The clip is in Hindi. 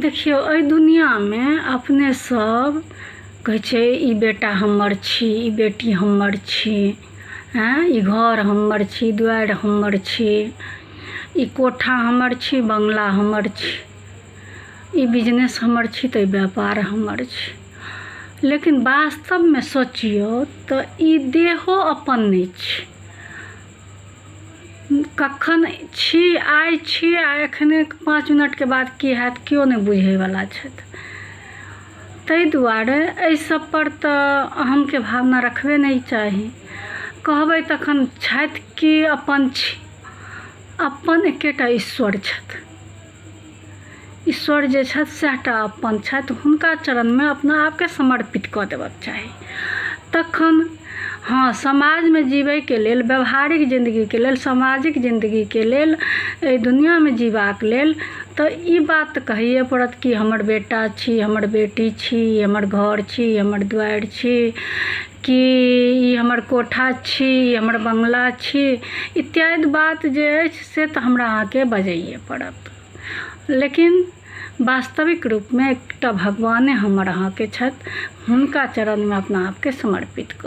देखियो एहि दुनियामे अपने सब कहै छै ई बेटा हमर छी, ई बेटी हमर छी, ई घर हमर छी, दुआरि हमर छी, ई कोठा हमर छी, बंगला हमर छी, ई बिजनेस हमर छी, तऽ ई व्यापार हमर छी। लेकिन वास्तवमे सोचियौ तऽ ई देहो अपन नहि छी। कखन छी, आइ छी आ एखने 5 मिनटके बाद की हैत केओ नहि बुझैवला छथि। ताहि दुआरे एहि सब पर तऽ अहमके भावना रखबे नहि चाही। कहबै तखन छथि कि अपन छी, अपन एकेटा ईश्वर छथि। ईश्वर जे छथि सएहटा अपन छथि, हुनका चरणमे अपना आपके समर्पित कऽ देबाक चाही। तखन हाँ, समाजमे जीबैके लेल, व्यवहारिक जिन्दगीके लेल, सामाजिक जिन्दगीके लेल, एहि दुनियामे जीबाक लेल तऽ ई बात तऽ कहैए पड़त कि हमर बेटा छी, हमर बेटी छी, हमर घर छी, हमर दुआरि छी, कि ई हमर कोठा छी, ई हमर बंगला छी, इत्यादि बात जे अछि से तऽ हमरा अहाँके बजैए पड़त। लेकिन वास्तविक रूपमे एकटा भगवाने हमर अहाँके छथि, हुनका चरणमे अपना आपके समर्पित कऽ